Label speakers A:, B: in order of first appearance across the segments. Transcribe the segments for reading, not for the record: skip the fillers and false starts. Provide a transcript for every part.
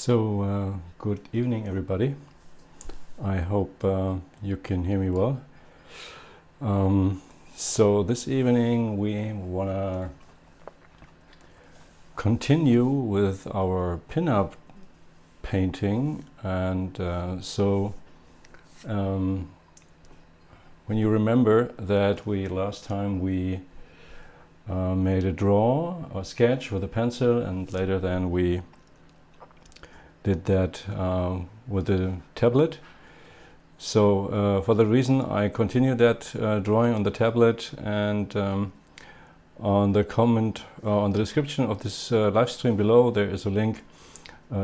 A: Good evening, everybody. I hope you can hear me well. This evening we want to continue with our pinup painting, and when you remember that last time we made a sketch with a pencil, and later then we did that with the tablet. So for that reason I continued that drawing on the tablet, and on the comment on the description of this live stream below there is a link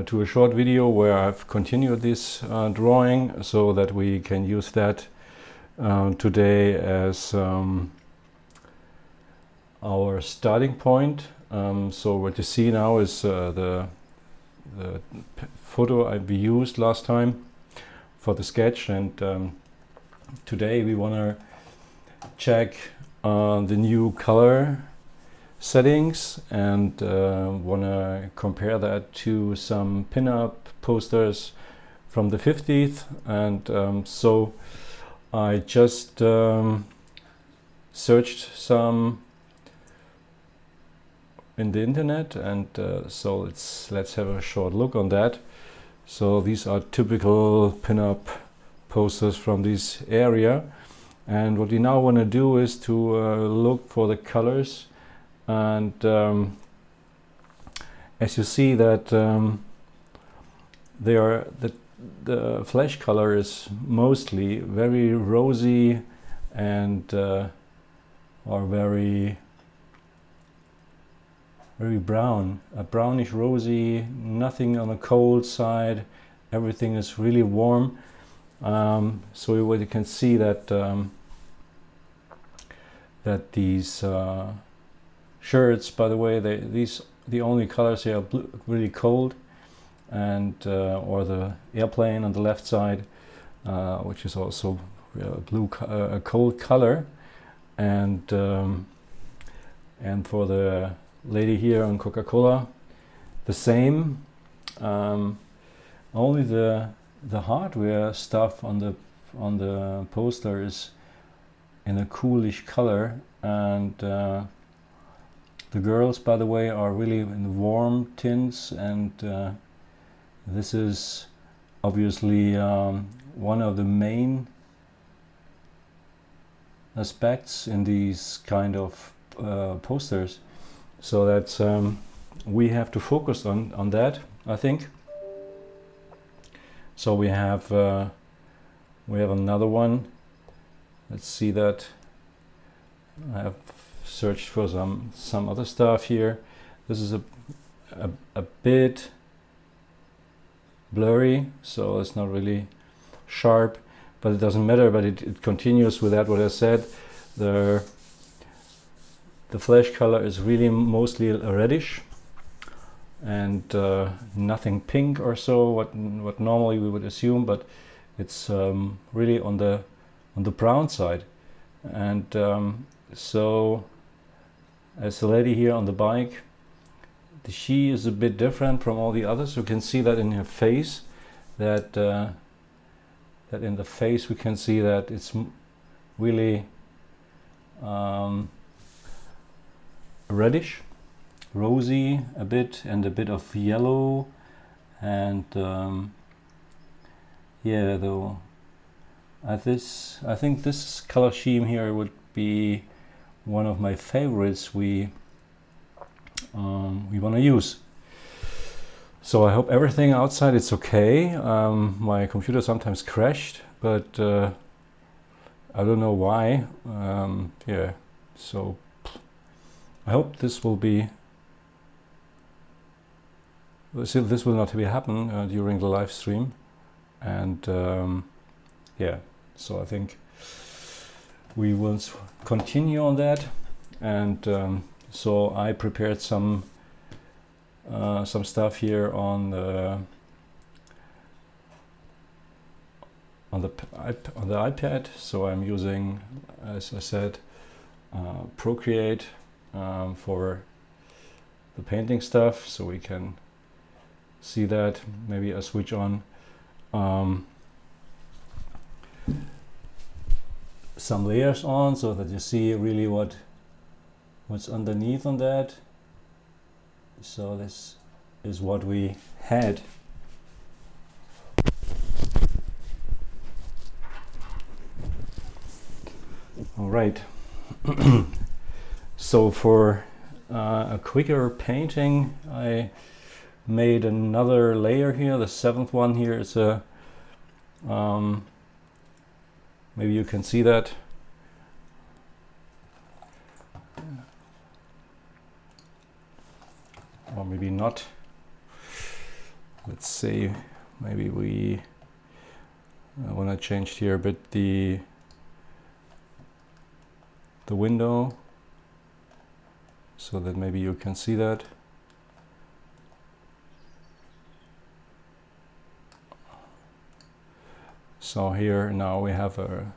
A: to a short video where I've continued this drawing, so that we can use that today as our starting point. So what you see now is the photo I used last time for the sketch, and today we want to check the new color settings, and want to compare that to some pinup posters from the 50th. And so I just searched some in the internet, and so let's have a short look on that. So these are typical pinup posters from this area, and what we now want to do is to look for the colors, and as you see that the flesh color is mostly very rosy and or very brown, a brownish rosy, nothing on the cold side, everything is really warm. So what you can see that that these shirts, by the way, the only colors here are really cold, and or the airplane on the left side, which is also a cold color, and for the lady here on Coca-Cola the same. Only the hardware stuff on the poster is in a coolish color, and the girls, by the way, are really in warm tints, and this is obviously one of the main aspects in these kind of posters. So that's we have to focus on that, I think. So we have another one. Let's see that. I have searched for some other stuff here. This is a bit blurry, so it's not really sharp, but it doesn't matter. But it continues with that what I said. The flesh color is really mostly a reddish, and nothing pink or so, what normally we would assume, but it's really on the brown side. And so as the lady here on the bike, she is a bit different from all the others. You can see that in her face, that in the face we can see that it's really reddish, rosy a bit, and a bit of yellow, and yeah, though I think this color scheme here would be one of my favorites we want to use. So I hope everything outside is okay. My computer sometimes crashed, but I don't know why. Yeah, so I hope this will not happen during the live stream, and yeah, so I think we will continue on that. And so I prepared some stuff here on the iPad. So I'm using, as I said, Procreate for the painting stuff, so we can see that. Maybe I switch on some layers on so that you see really what's underneath on that. So this is what we had. All right. So for a quicker painting, I made another layer here. The 7th one here is a maybe you can see that. Or maybe not. Let's see, maybe I want to change here a bit the window so that maybe you can see that. So here now we have a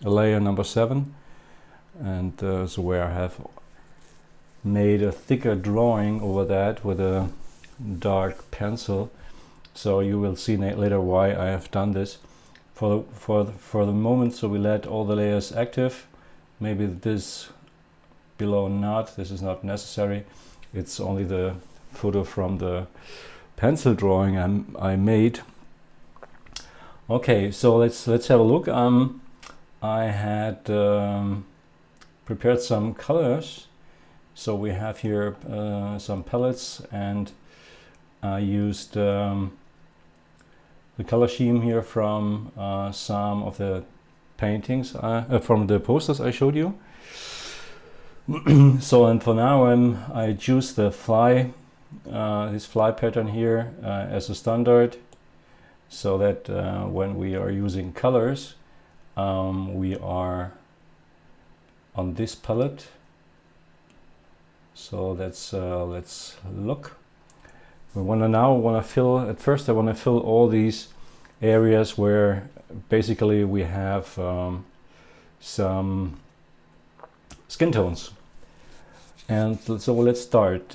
A: layer number 7, and so where I have made a thicker drawing over that with a dark pencil. So you will see later why I have done this. For the moment, so we let all the layers active. Maybe this below not. This is not necessary. It's only the photo from the pencil drawing I made. Okay, so let's have a look. I had prepared some colors. So we have here some palettes, and I used the color scheme here from some of the paintings, from the posters I showed you. So, and for now I choose the fly, this fly pattern here as a standard, so that when we are using colors, we are on this palette. So that's let's look. We want to fill. At first, I want to fill all these areas where basically we have some skin tones. And so let's start.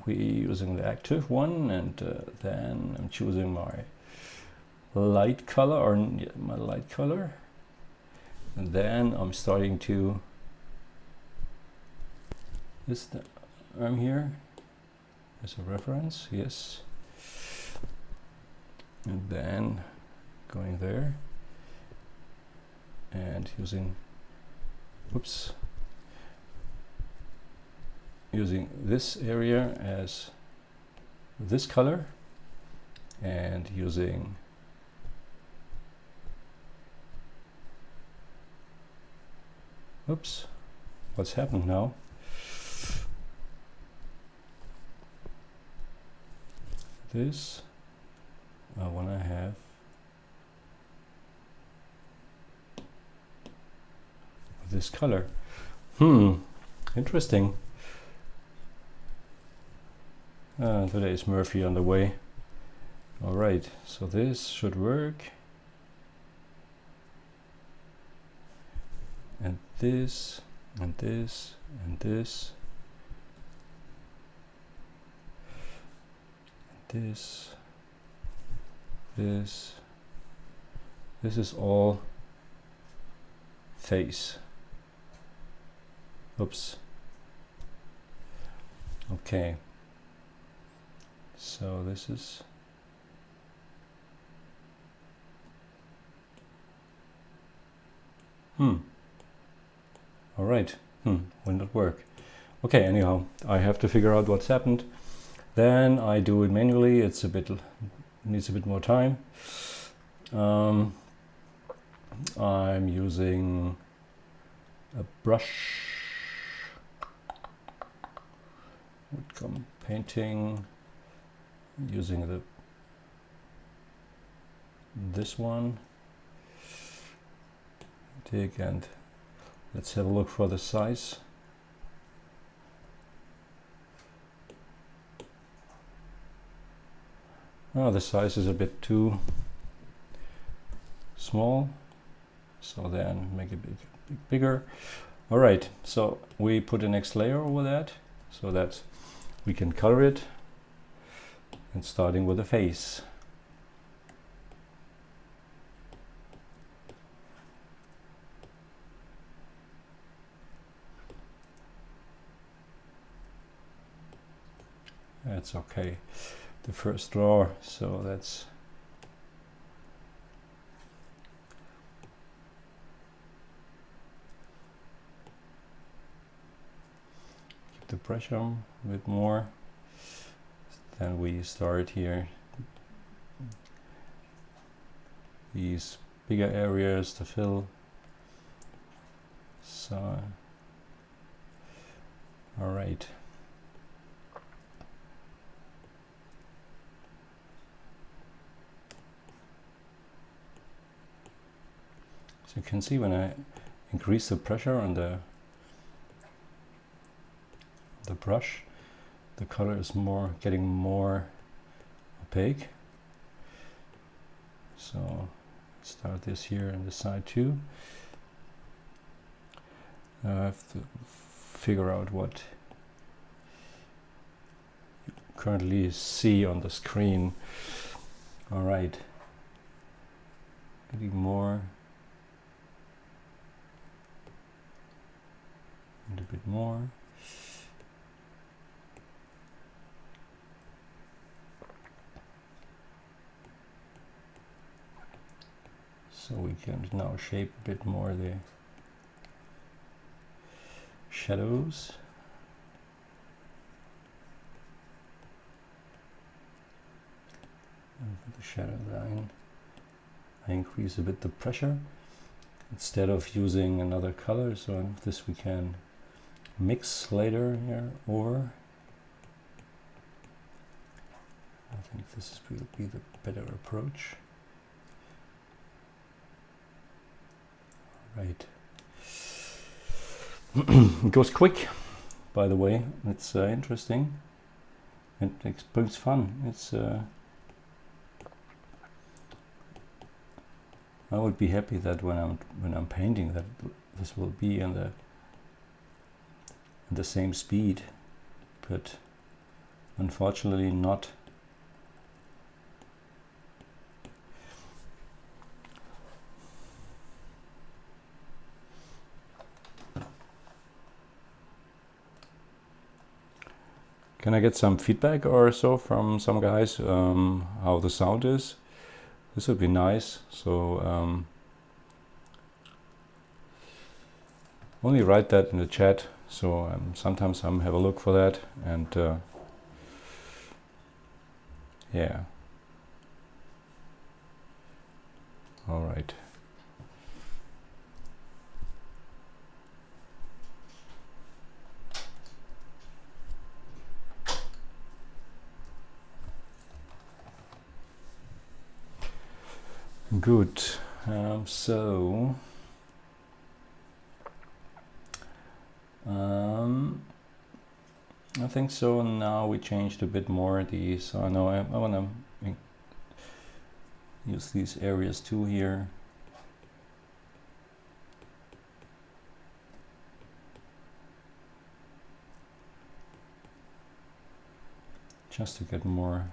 A: We're using the active one, and then I'm choosing my light color, or my light color. And then I'm starting to this arm here as a reference, yes. And then going there and using this area as this color, and using what's happened now? This I want to have this color. Interesting. Today is Murphy on the way. All right, so this should work. And this, and this, and this, and this. This is all face. Okay. So this is all right. Will not work. Okay, anyhow, I have to figure out what's happened. Then I do it manually. It's needs a bit more time. I'm using a brush. Would come painting using this one. Take and let's have a look for the size. Oh, the size is a bit too small, so then make it bigger. All right, so we put the next layer over that so that we can color it, and starting with the face. That's okay. The first draw, so that's keep the pressure a bit more. Then we start here these bigger areas to fill. So all right. So you can see when I increase the pressure on the brush, the color is getting more opaque. So start this here on the side too. I have to figure out what you currently see on the screen. All right, getting more and a bit more. So we can now shape a bit more the shadows. And for the shadow line, I increase a bit the pressure instead of using another color. So this we can mix later here, or I think this will be the better approach. Right. It goes quick, by the way. It's interesting. It brings fun. It's I would be happy that when I'm painting that this will be in the same speed, but unfortunately not. Can I get some feedback or so from some guys how the sound is? This would be nice. So only write that in the chat. So sometimes have a look for that, and yeah. All right. Good. So I think so. Now we changed a bit more these. So now I want to use these areas too here. Just to get more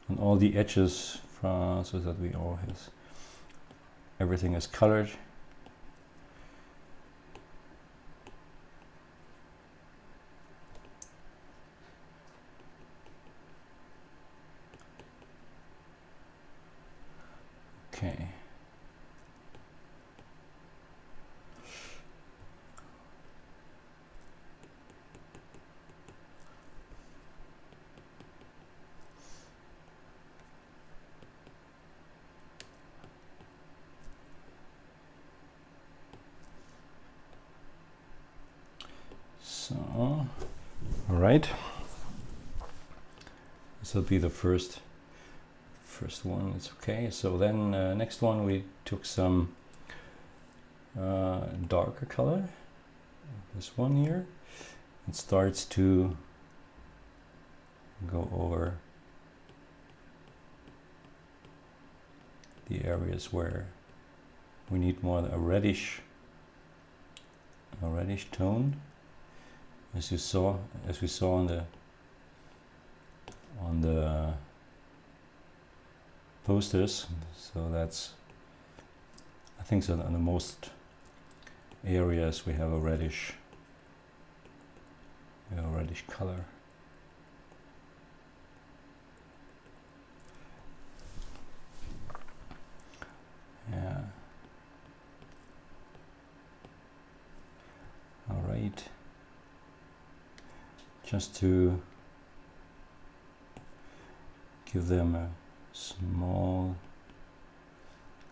A: on all the edges so that we all have everything is colored. Okay. So, all right. This will be the first one. It's okay. So then next one we took some darker color. This one here. It starts to go over the areas where we need more a reddish a reddish tone, as we saw on the posters. So that's, I think, so on the most areas we have a reddish color. Yeah. All right. Just to give them a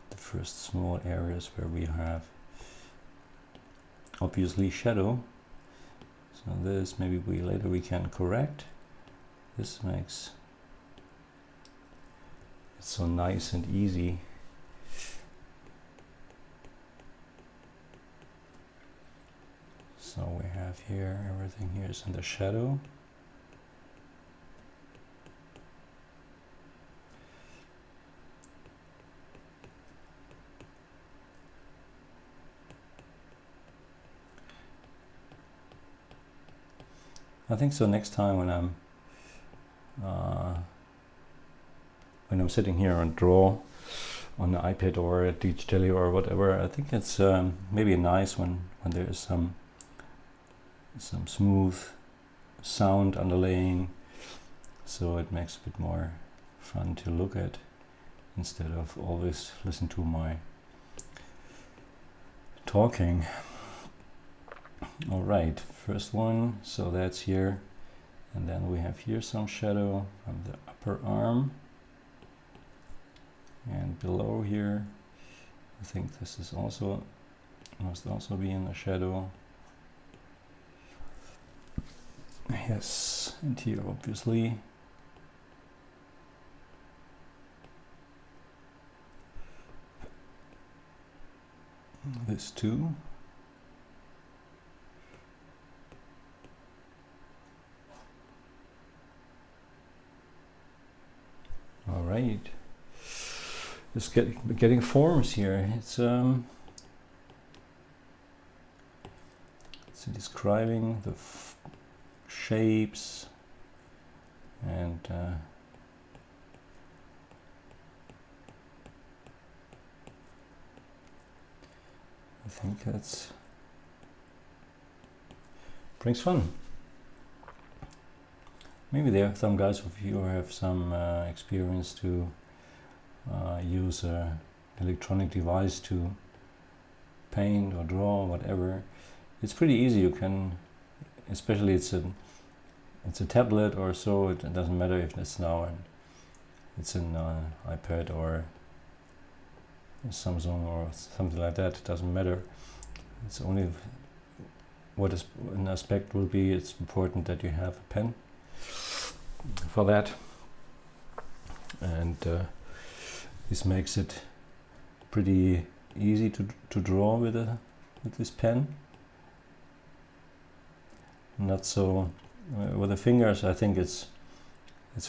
A: the first small areas where we have obviously shadow. So this maybe later we can correct. This makes it so nice and easy. So we have here, everything here is in the shadow. I think so next time when I'm sitting here and draw on the iPad or digitally or whatever, I think it's maybe nice when there is some smooth sound underlaying, so it makes it a bit more fun to look at instead of always listen to my talking. All right, first one, so that's here, and then we have here some shadow from the upper arm, and below here I think this is also must also be in the shadow. Yes, and here obviously. This too. All right. It's getting forms here. It's describing the shapes and I think that's brings fun. Maybe there are some guys of you who have some experience to use an electronic device to paint or draw or whatever. It's pretty easy. You can, especially it's a tablet or so. It doesn't matter if it's now it's an iPad or Samsung or something like that. It doesn't matter. It's only what is an aspect will be. It's important that you have a pen for that, and this makes it pretty easy to draw with this pen. Not so with the fingers. I think it's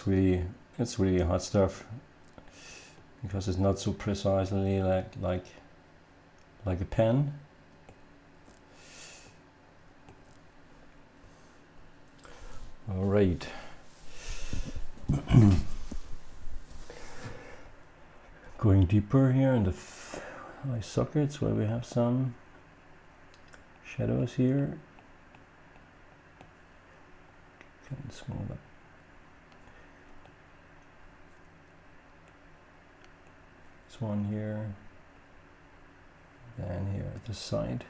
A: really hard stuff because it's not so precisely like a pen. All right. Going deeper here in the eye sockets where we have some shadows here. Can smooth up. This one here, then here at the side.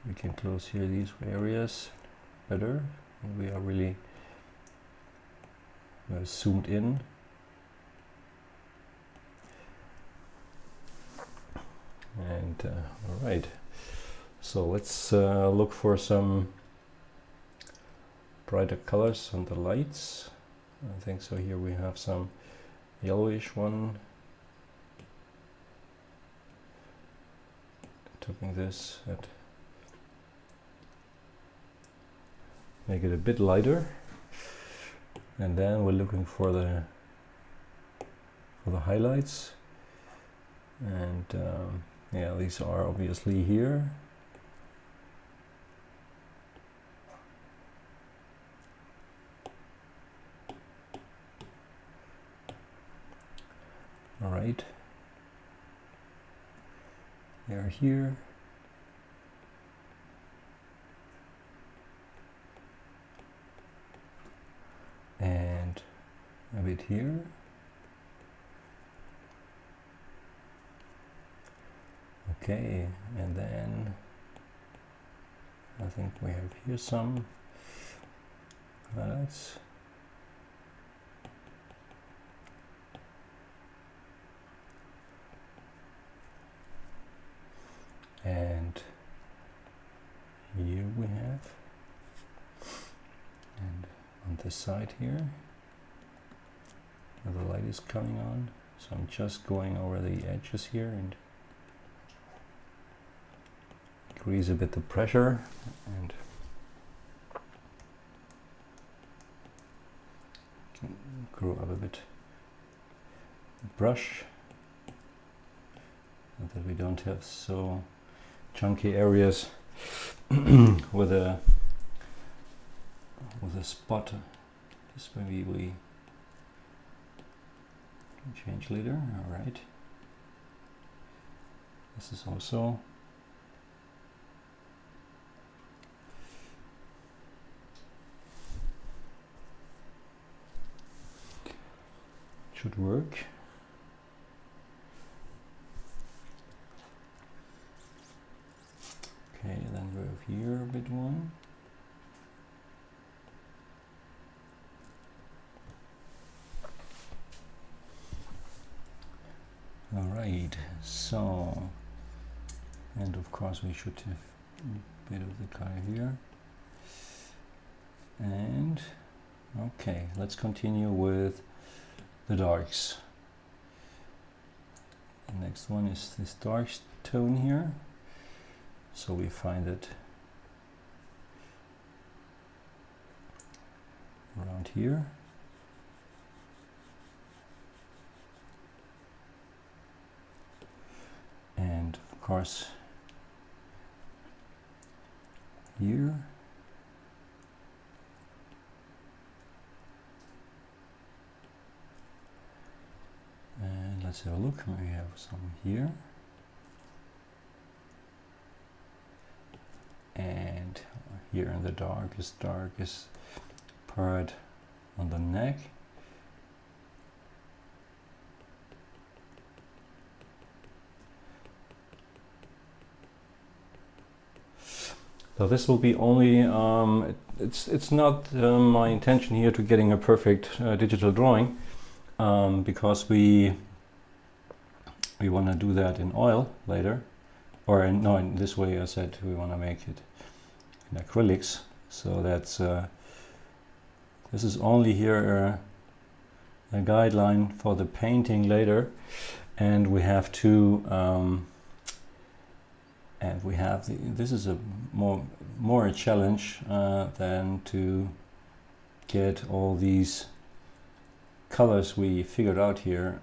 A: We can close here these areas better. We are really zoomed in. And all right, so let's look for some brighter colors on the lights. I think so. Here we have some yellowish one. Taking this at make it a bit lighter, and then we're looking for the highlights, and Yeah, these are obviously here. All right. They are here. And a bit here. Okay, and then I think we have here some highlights. And here we have, and on this side here, where the light is coming on. So I'm just going over the edges here and increase a bit the pressure and grow up a bit the brush so that we don't have so chunky areas with a spot. This maybe we can change later. All right. This is also should work. Okay, then we have here a bit one. All right, so, and of course we should have a bit of the color here. And okay, let's continue with the darks. The next one is this dark tone here. So we find it around here. And of course here. And let's have a look. We have some here. And here in the darkest part on the neck. So this will be only, it's not my intention here to getting a perfect digital drawing, because we want to do that in oil later. Or no, in this way I said we want to make it in acrylics. So that's this is only here a guideline for the painting later, and we have to this is a more a challenge than to get all these colors we figured out here,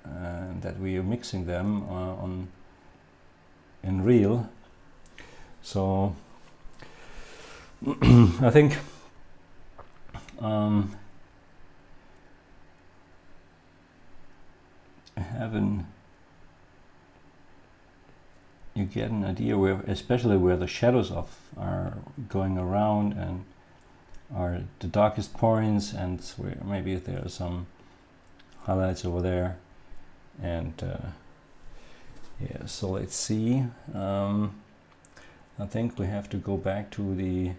A: that we are mixing them in real. So I think you get an idea where, especially where the shadows are going around and are the darkest points, and where maybe there are some highlights over there. And yeah, so let's see. I think we have to go back to the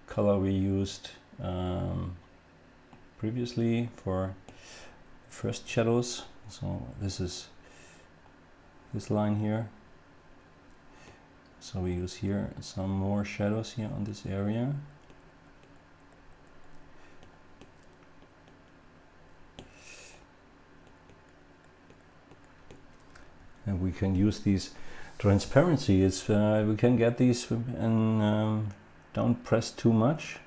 A: color we used previously for first shadows. So this is this line here. So we use here some more shadows here on this area. And we can use these transparency. It's we can get these and don't press too much.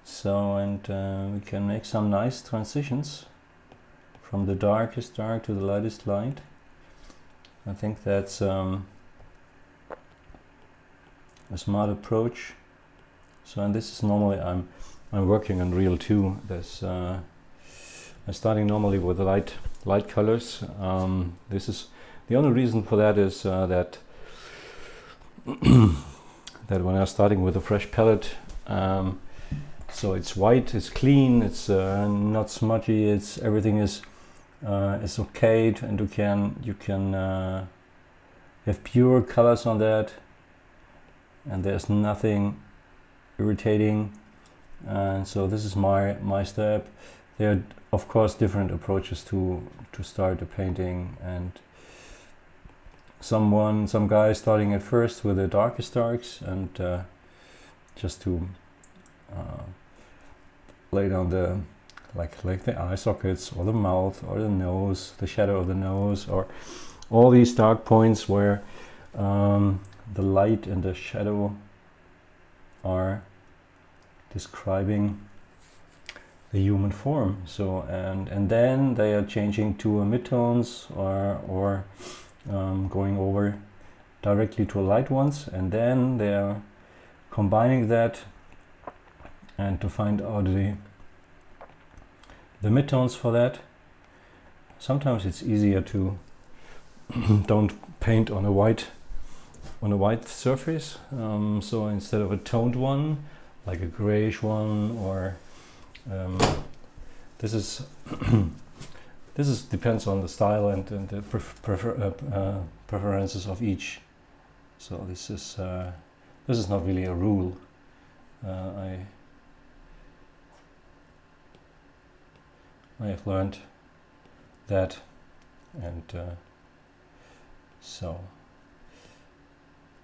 A: So, and we can make some nice transitions from the darkest dark to the lightest light. I think that's a smart approach. So, and this is normally I'm working on Reel 2. There's I'm starting normally with light colors. This is the only reason for that is that that when I'm starting with a fresh palette, so it's white, it's clean, it's not smudgy, it's everything is okay, and you can have pure colors on that, and there's nothing irritating. And so this is my step. There are of course different approaches to start a painting, and some guys starting at first with the darkest darks and just to lay down the like the eye sockets or the mouth or the nose, the shadow of the nose, or all these dark points where the light and the shadow are describing the human form. So and then they are changing to a midtones or going over directly to light ones, and then they are combining that and to find out the midtones for that. Sometimes it's easier to don't paint on a white surface, so instead of a toned one like a grayish one, or this is depends on the style and the preferences of each. So this is not really a rule. I have learned that, and so,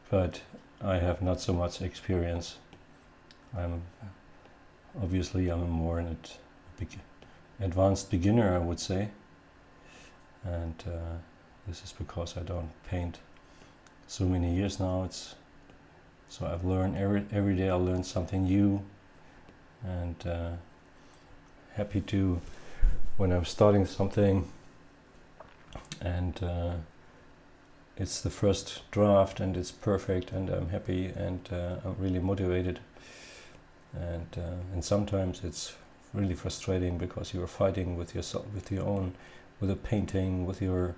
A: but I have not so much experience. I'm more an advanced beginner, I would say, and this is because I don't paint so many years now. So I've learned every day. I learn something new, and happy to when I'm starting something and it's the first draft and it's perfect and I'm happy and I'm really motivated. And sometimes it's really frustrating because you're fighting with yourself, with the painting, with your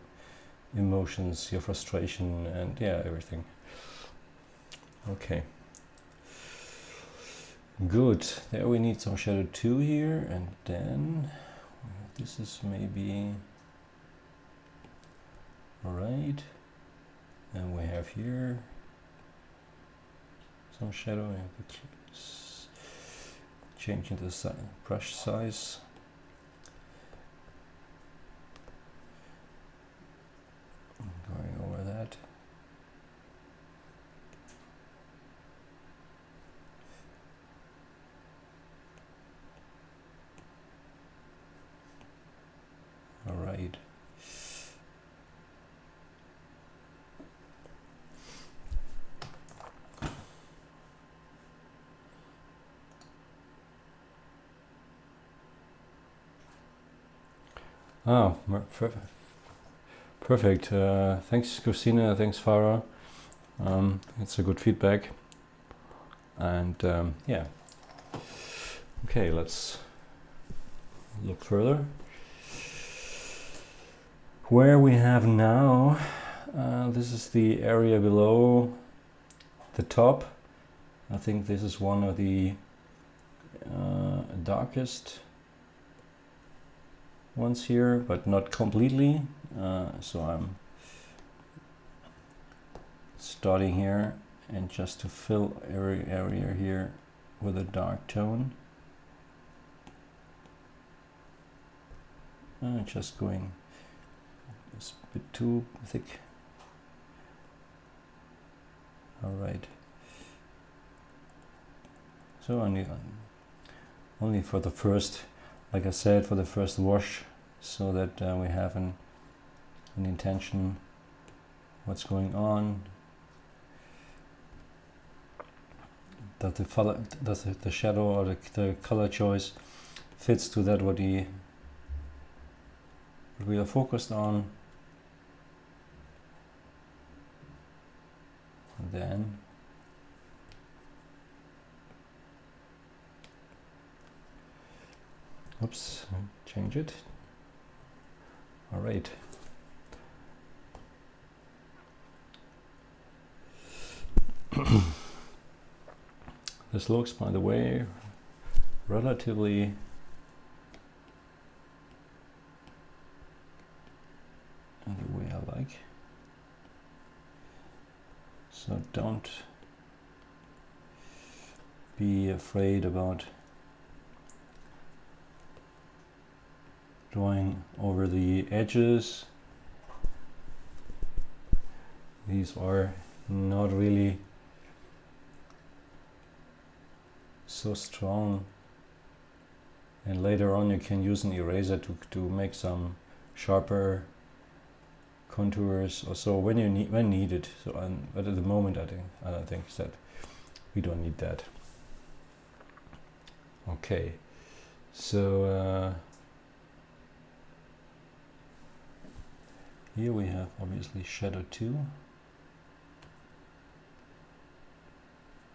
A: emotions, your frustration, and everything. Okay, good. There we need some shadow 2 here, and then this is maybe alright. And we have here some shadow. I have to changing the brush size. Going over that. All right. Ah, perfect. Thanks, Christina. Thanks, Farah. It's a good feedback. And yeah. Okay, let's look further. Where we have now, this is the area below the top. I think this is one of the darkest ones here, but not completely. So I'm starting here and just to fill every area here with a dark tone. Just going, it's a bit too thick. All right. So only for the first, like I said, for the first wash, so that we have an intention what's going on. That the shadow or the color choice fits to that what we are focused on. then oops, change it. All right. This looks, by the way, relatively in the way I like. So don't be afraid about drawing over the edges. These are not really so strong, and later on you can use an eraser to make some sharper contours or so when needed. So but at the moment I don't think that we don't need that. Okay, so here we have obviously shadow 2,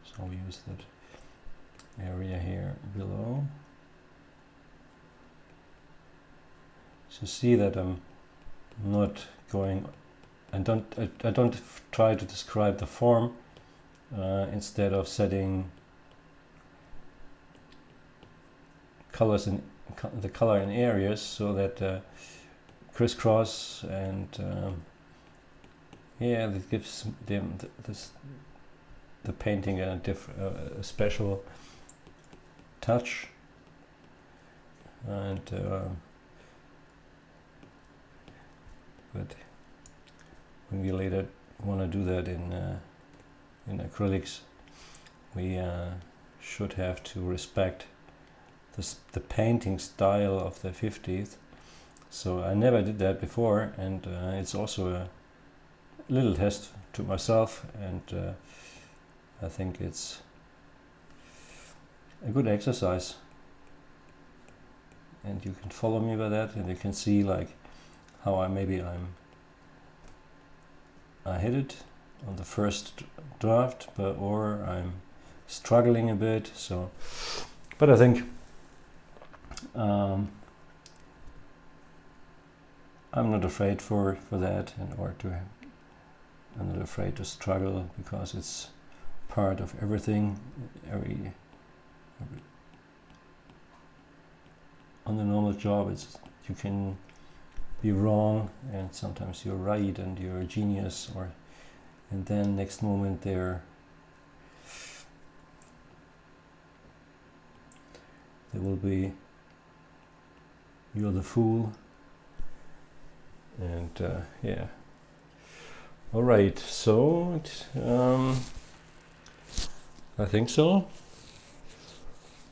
A: so we use that area here below. So see that I'm not going, I don't try to describe the form instead of setting colors in the color in areas, so that crisscross and yeah, that gives them the painting a special touch. And but when we later want to do that in acrylics, we should have to respect the painting style of the 50th. So I never did that before, and it's also a little test to myself, and I think it's a good exercise, and you can follow me by that, and you can see like how I hit it on the first draft, or I'm struggling a bit. So, but I think I'm not afraid for that, I'm not afraid to struggle, because it's part of everything. Every on the normal job, you can be wrong, and sometimes you're right and you're a genius, and then next moment there will be you're the fool. And yeah, all right, so I think so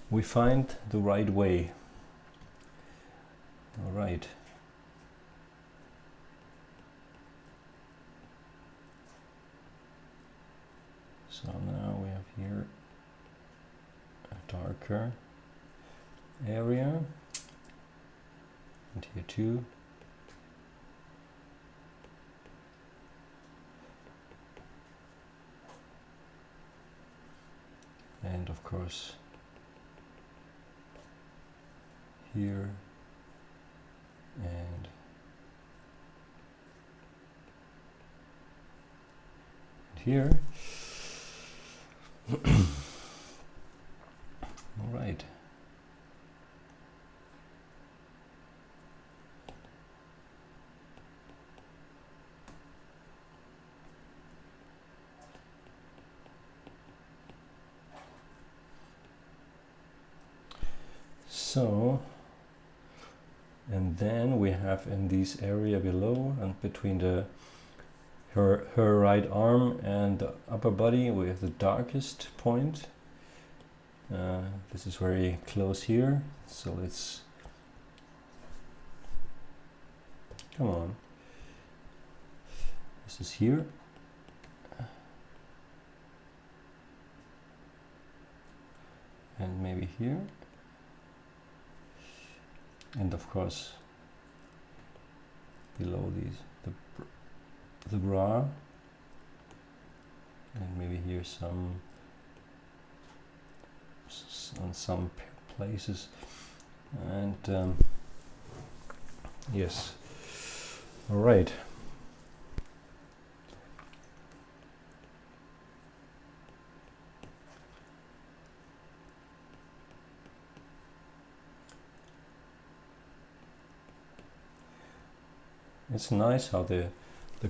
A: we find the right way. All right, so now we have here a darker area, and here too. And of course here and here. All right. So, and then we have in this area below and between her right arm and the upper body, we have the darkest point. This is very close here, so let's come on. This is here. And maybe here. And of course below the bra and maybe here some on some places, and yes, all right. It's nice how the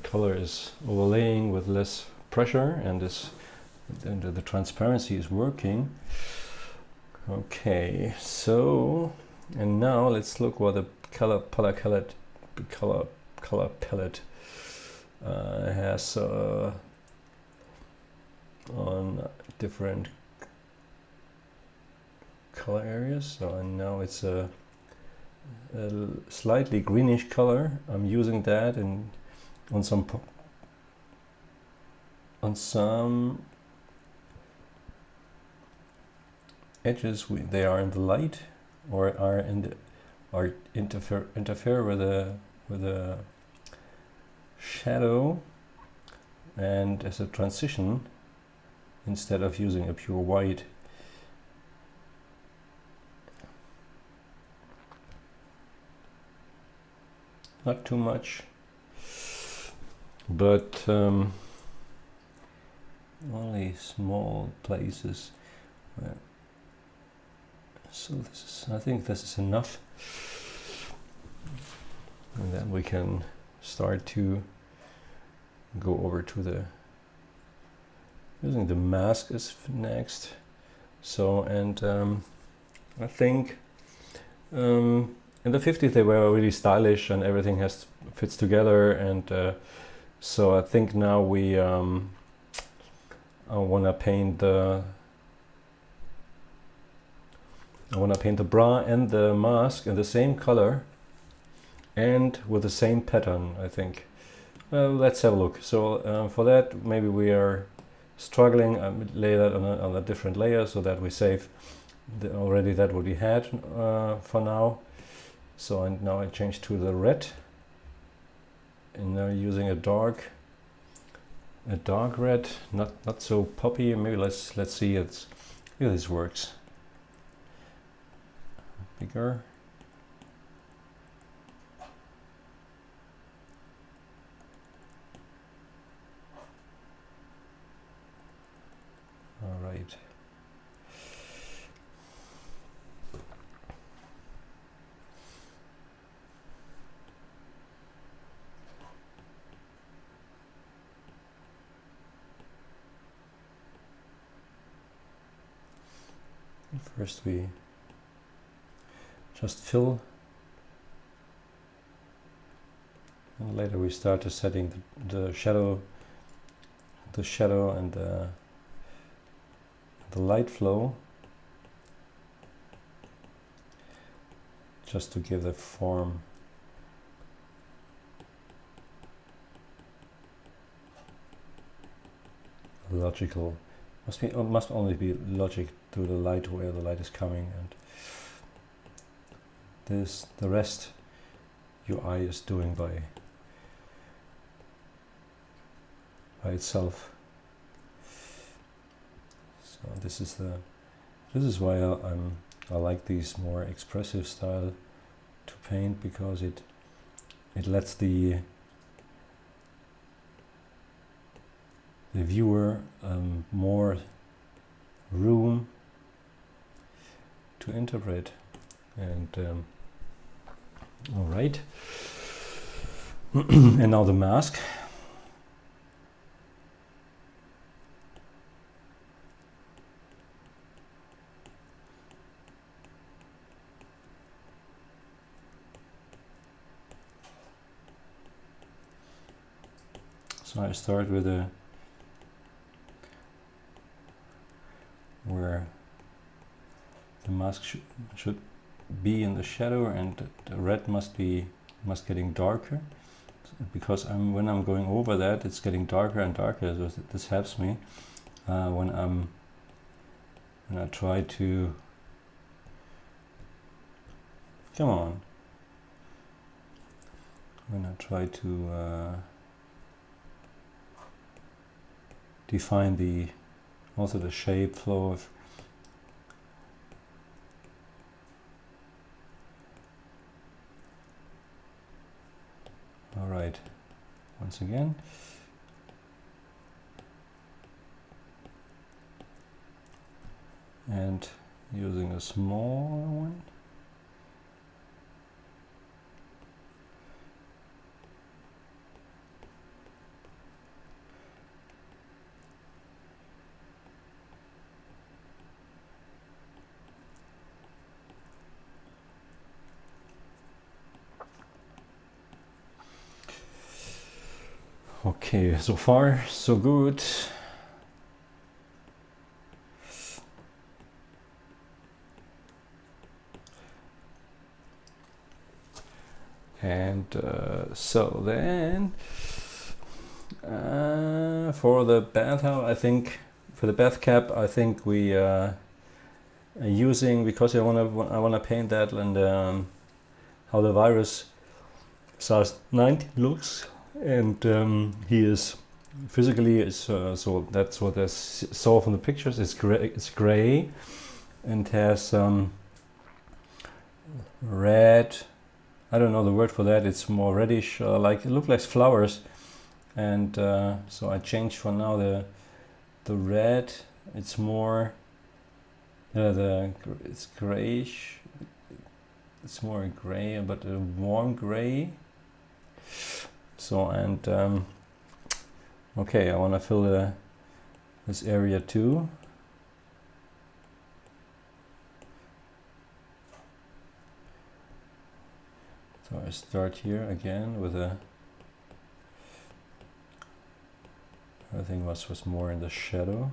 A: color is overlaying with less pressure, and the transparency is working. Okay, so and now let's look what the color palette has on different color areas. So now it's a slightly greenish color. I'm using that on some edges. They are in the light, or are interfere with the shadow, and as a transition, instead of using a pure white, not too much, but only small places. So I think this is enough, and then we can start to go over to using the mask is next. So, and I think in the 50s they were really stylish and everything fits together, and so I think now we I want to paint the bra and the mask in the same color and with the same pattern, I think. Let's have a look. So for that, maybe we are struggling. I lay that on a different layer so that we save already that what we had for now. So and now I change to the red, and now using a dark red, not so poppy. Maybe let's see if this works. Bigger. All right. First we just fill, and later we start to setting the shadow and the light flow, just to give the form logical. Must only be logic to the light, where the light is coming, and the rest your eye is doing by itself. So this is why I like these more expressive style to paint, because it lets the viewer more room to interpret. And all right. And now the mask. So I start with where the mask should be in the shadow, and the red must getting darker, because when I'm going over that, it's getting darker and darker. So this helps me when I try to when I try to define the also the shape flow of all right, once again. And using a smaller one. Okay, so far so good. And so then for the bathhouse, I think for the bath cap, I think we are using, because I wanna paint that and how the virus SARS-19 looks, and he is physically is so that's what I saw from the pictures. It's gray and has red. I don't know the word for that. It's more reddish, like it looks like flowers, and so I changed for now the red. It's more it's grayish. It's more gray, but a warm gray. So and okay, I want to fill this area too. So I start here again with a, I think was more in the shadow.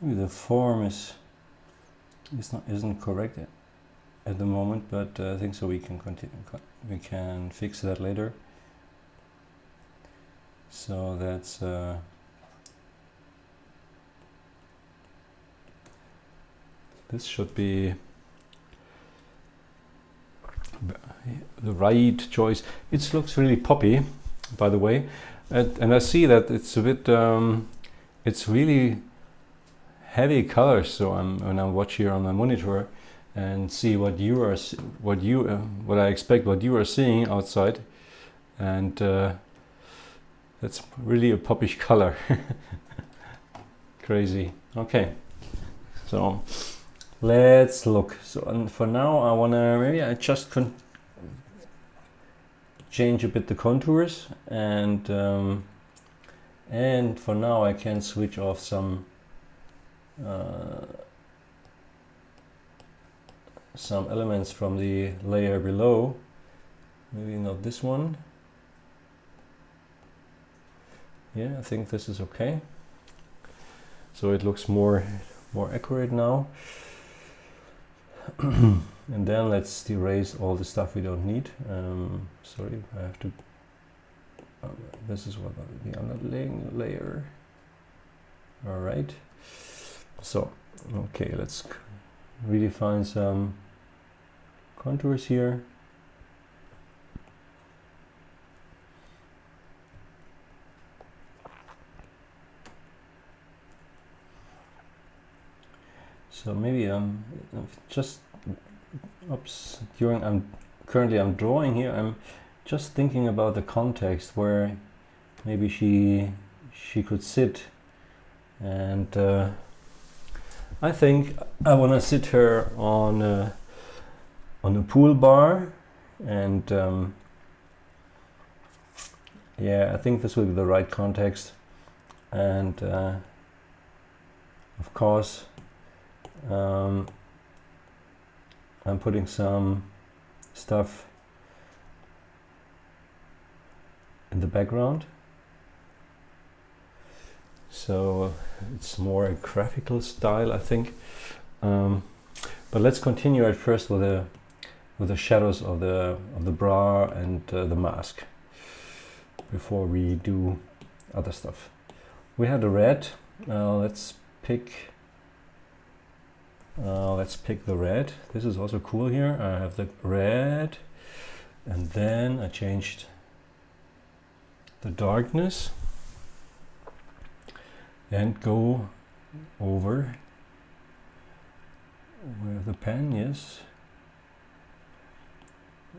A: Maybe the form isn't correct at the moment, but I think so we can continue. We can fix that later. So that's this should be the right choice. It looks really poppy, by the way, and I see that it's a bit it's really heavy colors. So when I watch here on my monitor and see what I expect what you are seeing outside, and that's really a poppy color. Crazy. Okay, so let's look. So and for now I wanna maybe I just change a bit the contours, and for now I can switch off some elements from the layer below. Maybe not this one. Yeah, I think this is okay. So it looks more accurate now. And then let's erase all the stuff we don't need. Sorry, I have to. This is what the underlying layer. All right. So, okay, let's redefine some contours here. So maybe just currently I'm drawing here. I'm just thinking about the context where maybe she could sit, and I think I want to sit her on a pool bar, and yeah, I think this will be the right context, and of course I'm putting some stuff in the background, so it's more a graphical style, I think. But let's continue at first with the shadows of the bra and the mask before we do other stuff. We had the red. Let's pick the red. This is also cool here. I have the red, and then I changed the darkness and go over with the pen, yes.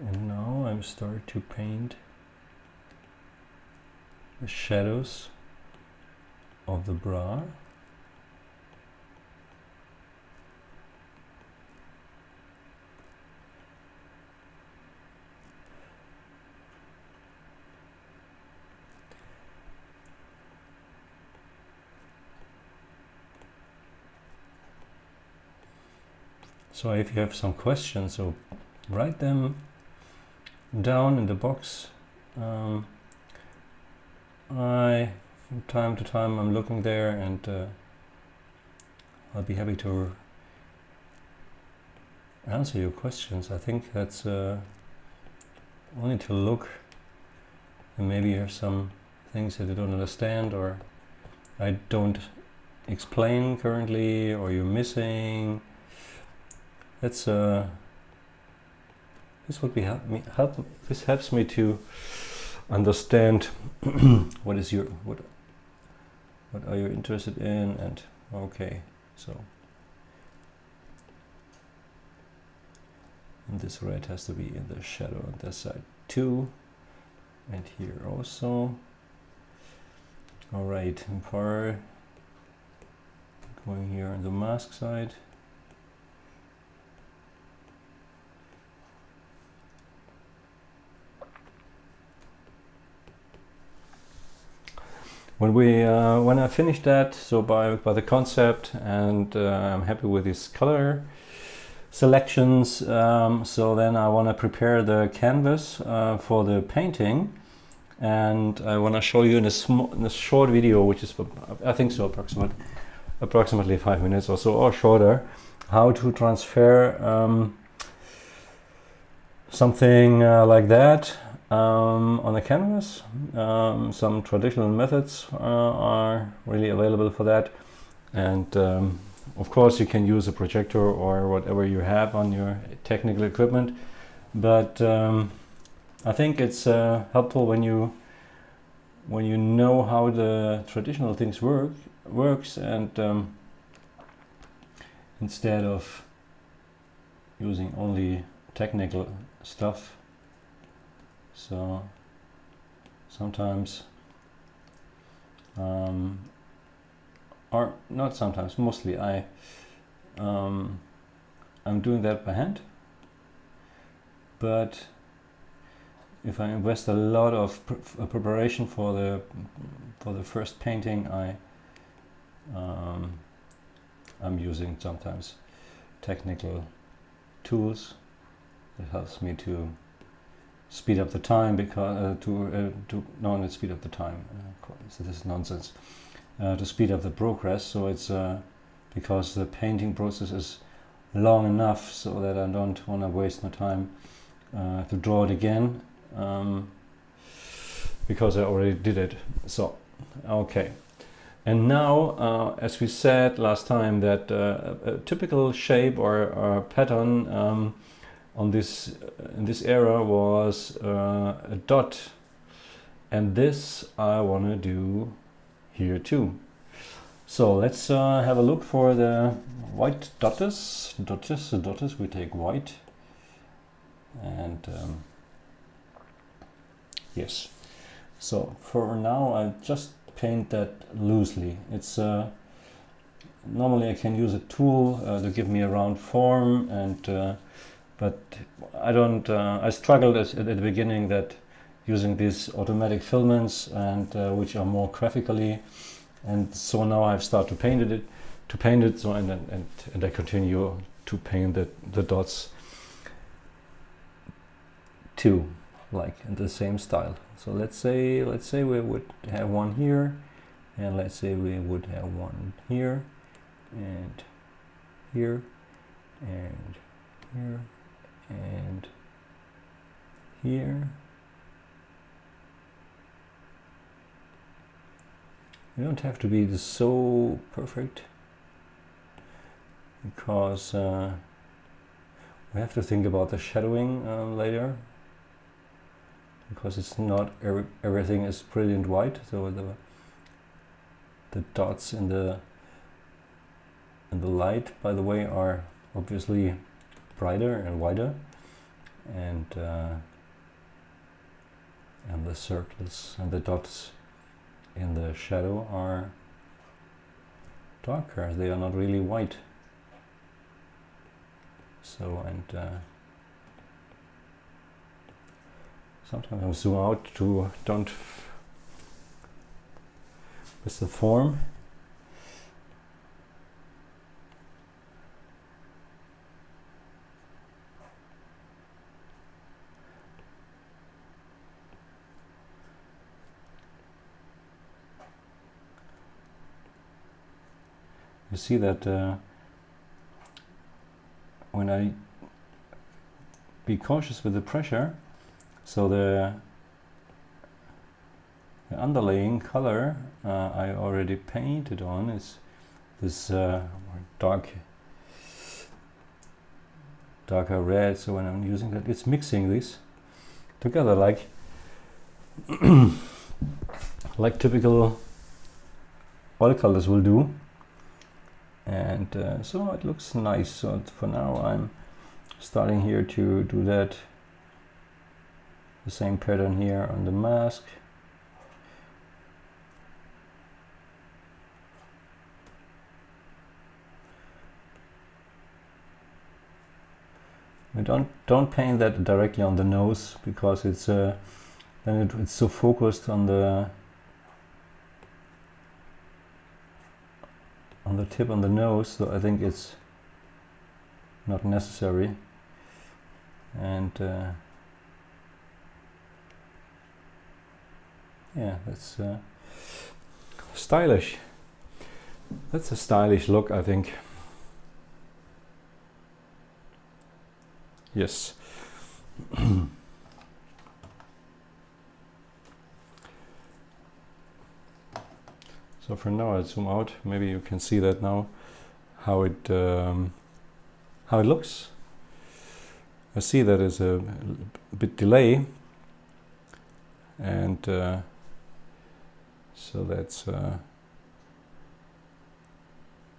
A: And now I'm start to paint the shadows of the bra. So if you have some questions, so write them down in the box. From time to time I'm looking there, and I'll be happy to answer your questions. I think that's only to look, and maybe you have some things that you don't understand or I don't explain currently, or you're missing. That's this would be this helps me to understand what are you interested in, and okay, so and this red has to be in the shadow on this side too, and here also. All right, and part going here on the mask side. When I finished that, so by the concept, and I'm happy with this color selections, so then I want to prepare the canvas for the painting, and I want to show you in a short video, which is I think so approximately 5 minutes or so, or shorter, how to transfer something like that on a canvas. Some traditional methods are really available for that, and of course you can use a projector or whatever you have on your technical equipment, but I think it's helpful when you know how the traditional things works, and instead of using only technical stuff. So sometimes, or not sometimes, mostly I'm doing that by hand. But if I invest a lot of preparation for the first painting, I'm using sometimes technical tools that helps me to speed up the time, because not speed up the time, so this is nonsense, to speed up the progress. So it's because the painting process is long enough, so that I don't want to waste my time to draw it again, because I already did it. So okay, and now as we said last time, that a typical shape or pattern in this era was a dot, and this I want to do here too. So let's have a look for the white dots. We take white, and yes. So for now I just paint that loosely. It's normally I can use a tool to give me a round form, and but I don't. I struggled at the beginning that using these automatic filaments, and which are more graphically, and so now I've started to paint it. So and I continue to paint the dots too, like in the same style. So let's say we would have one here, and let's say we would have one here, and here, and here and here. You don't have to be so perfect, because we have to think about the shadowing later, because it's not everything is brilliant white. So the dots in the light, by the way, are obviously brighter and wider, and the circles and the dots in the shadow are darker. They are not really white. So, and sometimes I zoom out to don't miss the form. You see that when I be cautious with the pressure, so the underlaying color I already painted on is this darker red. So when I'm using that, it's mixing these together like like typical watercolors will do. And so it looks nice. So for now I'm starting here to do that, the same pattern here on the mask. We don't paint that directly on the nose, because it's then it's so focused on the tip on the nose, so I think it's not necessary. And yeah, that's stylish. That's a stylish look, I think. Yes. So for now, I'll zoom out. Maybe you can see that now, how it looks. I see that is a bit delay, and so that's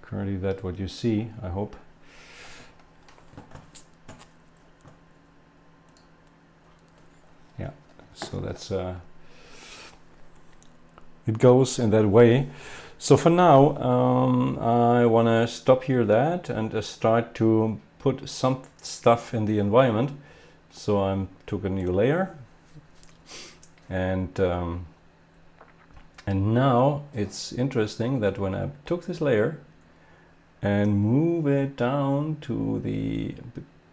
A: currently that what you see, I hope. Yeah, so that's it goes in that way. So for now, I want to stop here and start to put some stuff in the environment. So I took a new layer, and now it's interesting that when I took this layer and move it down to the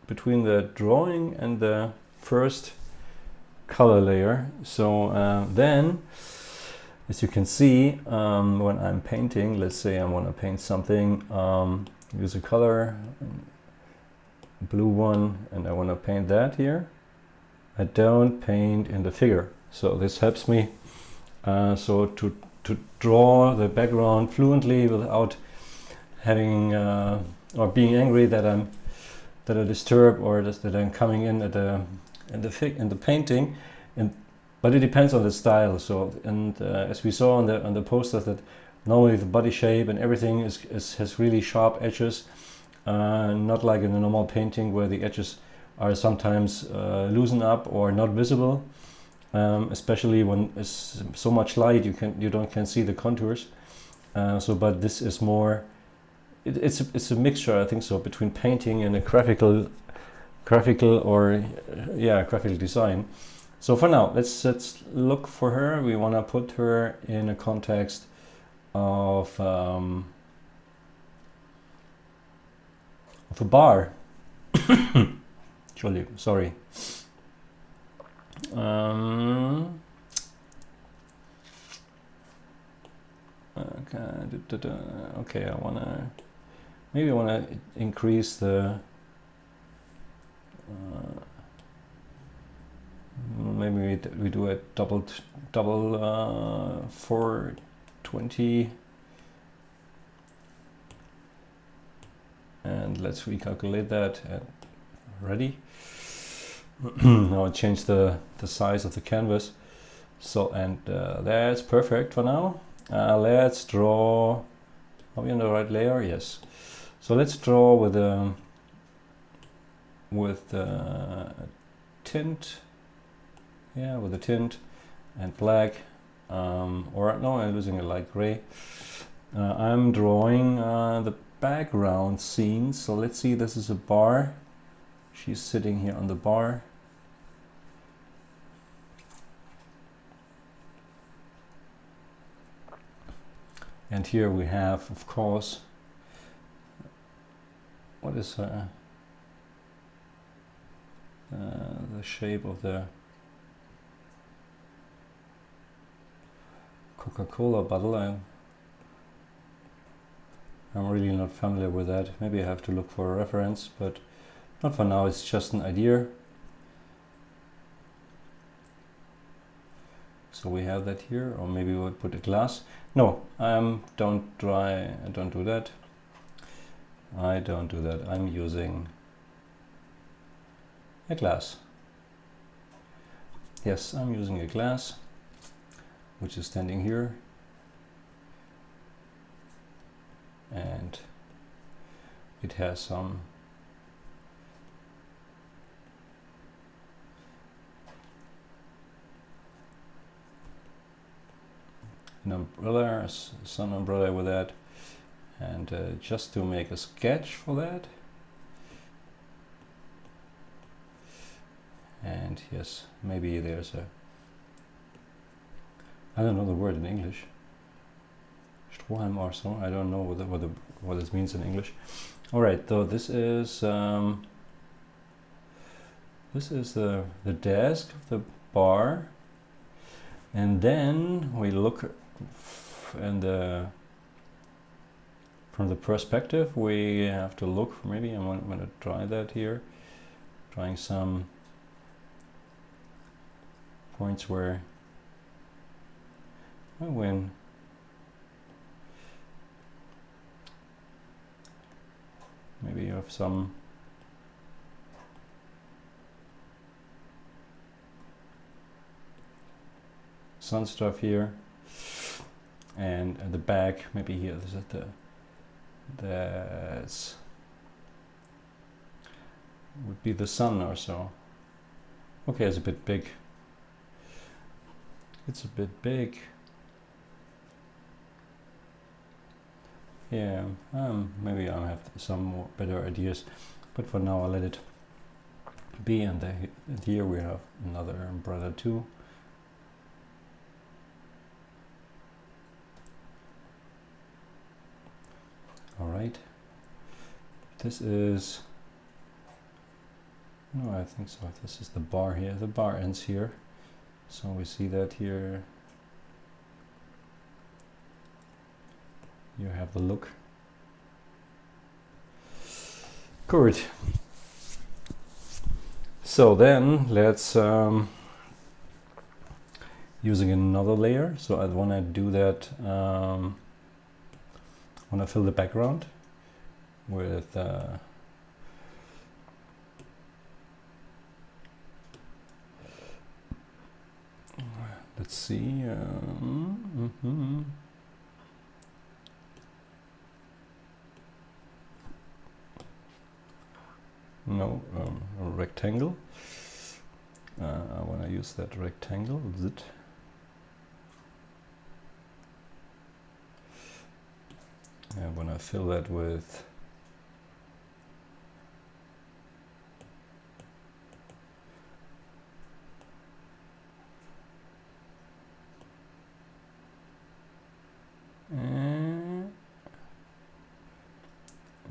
A: between the drawing and the first color layer, so then, as you can see, when I'm painting, let's say I want to paint something, use a color, blue one, and I want to paint that here. I don't paint in the figure, so this helps me so to draw the background fluently without having or being angry that I disturb, or that I'm coming in at in the painting. But it depends on the style. So, and as we saw on the posters, that normally the body shape and everything has really sharp edges, not like in a normal painting where the edges are sometimes loosened up or not visible, especially when it's so much light you can't see the contours. So, but this is more. It's a mixture, I think so, between painting and a graphical design. So for now, let's look for her. We want to put her in a context of a bar. Entschuldigung, sorry. Okay, I wanna increase the maybe we do a double 420, and let's recalculate that. Ready. Now I change the size of the canvas. So, and that's perfect for now. Let's draw. Are we on the right layer? Yes. So let's draw with a tint. Yeah, with a tint and black. Or no, I'm using a light gray. I'm drawing the background scene. So let's see. This is a bar. She's sitting here on the bar. And here we have, of course, what is the shape of the Coca-Cola bottle. I'm really not familiar with that. Maybe I have to look for a reference, but not for now. It's just an idea. So we have that here, or maybe we'll put a glass. No, don't do that. I don't do that. I'm using a glass. Yes, I'm using a glass, which is standing here. And it has some an umbrella, sun umbrella with that, and just to make a sketch for that. And yes, maybe there's a, I don't know the word in English, Strohhalm or so. I don't know what this means in English. All right, so this is the desk of the bar, and then we look. And from the perspective, we have to look. Maybe I'm going to try that here, trying some points where I win. Maybe you have some sun stuff here. And at the back, maybe here, this is that's would be the sun or so. Okay, it's a bit big. It's a bit big. Yeah, maybe I'll have some more better ideas, but for now I'll let it be. And here we have another umbrella too. All right, this is, no, I think so. This is the bar here. The bar ends here. So we see that here. You have the look. Good. So then let's, using another layer. So I want to do that, want to fill the background with let's see, no, a rectangle. I want to use that rectangle. Zit. I want to fill that with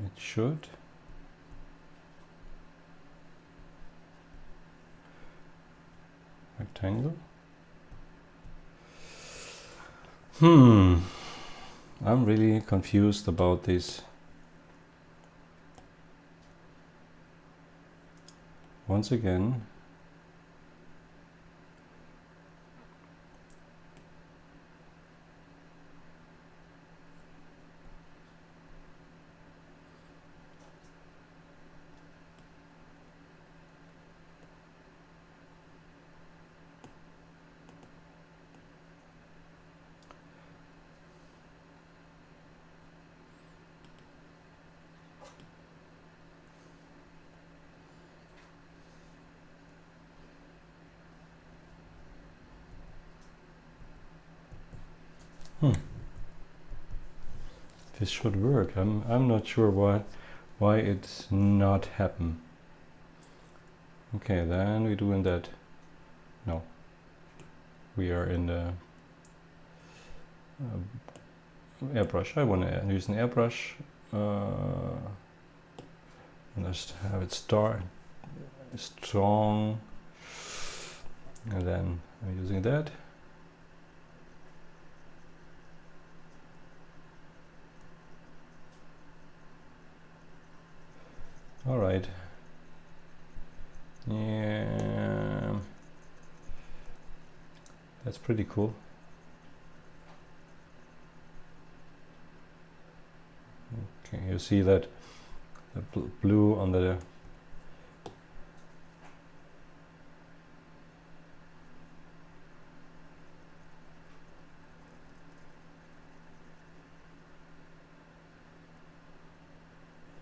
A: it should rectangle. I'm really confused about this. once again. This should work. I'm not sure why it's not happen. Okay, then we doing that. No, we are in the airbrush. I want to use an airbrush and just have it start strong, and then I'm using that. All right. Yeah, that's pretty cool. Okay, you see that the blue on the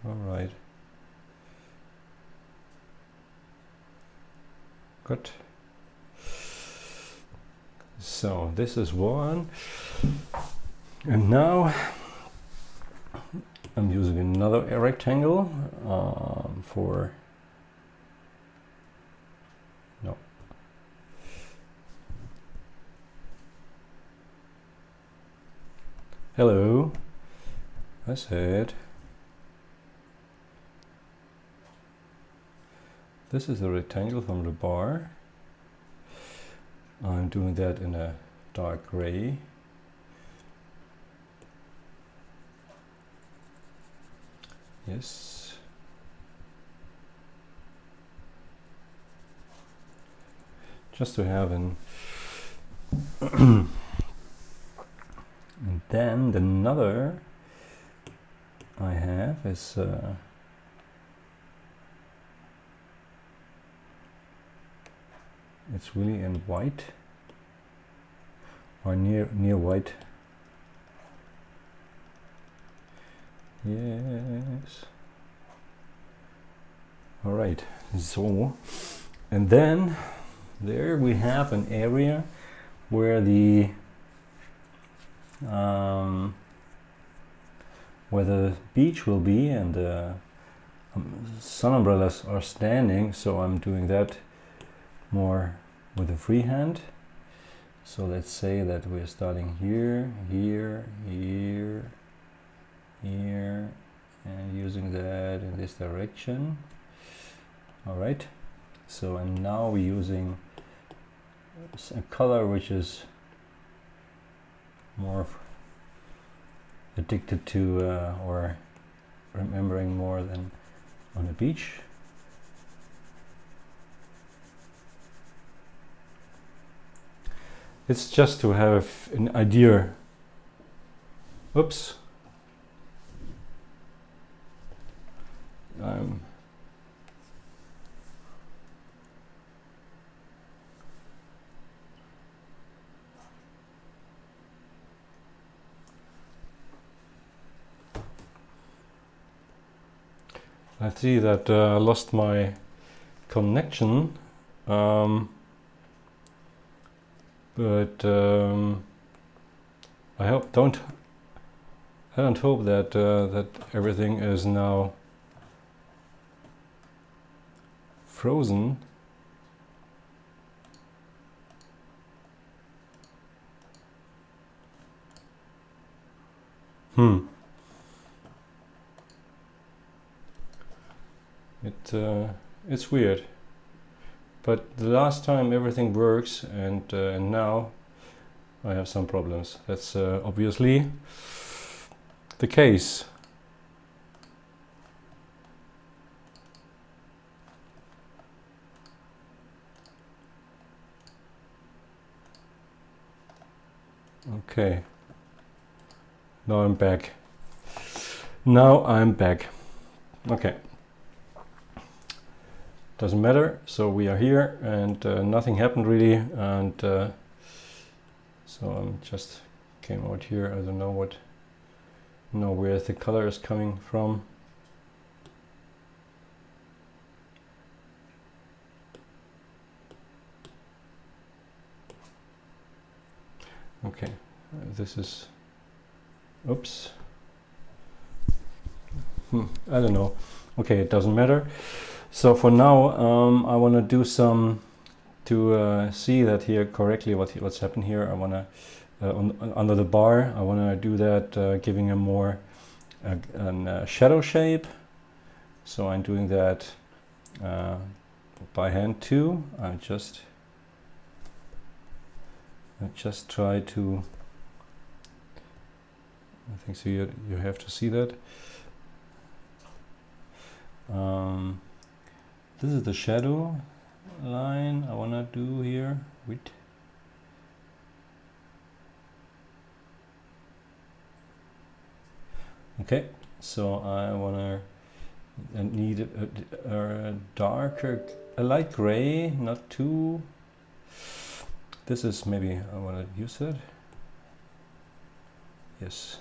A: all right. Good. So this is one, and now I'm using another rectangle for no. Hello, I said this is a rectangle from the bar. I'm doing that in a dark gray. Yes. Just to have an and then another I have is it's really in white or near white. Yes. All right. So, and then there we have an area where the beach will be, and the sun umbrellas are standing. So I'm doing that more with a freehand. So let's say that we're starting here, here, here, here, and using that in this direction. All right. So, and now we're using a color which is more addicted to or remembering more than on the beach. It's just to have an idea. Oops. I see that I lost my connection, but I don't hope that that everything is now frozen. It's weird, but the last time everything works, and now I have some problems. That's obviously the case. Okay. Now I'm back. Now I'm back. Okay. Doesn't matter. So we are here, and nothing happened really, and so I'm just came out here. I don't know where the color is coming from. Okay, this is, oops. I don't know. Okay, it doesn't matter. So for now, I want to do some to see that here correctly what's happened here. I want to under the bar. I want to do that, giving a more shadow shape. So I'm doing that by hand too. I just try to. I think so. You have to see that. This is the shadow line I want to do here. Wait. Okay, so I want to need a darker, a light gray, not too. This is maybe I want to use that. Yes.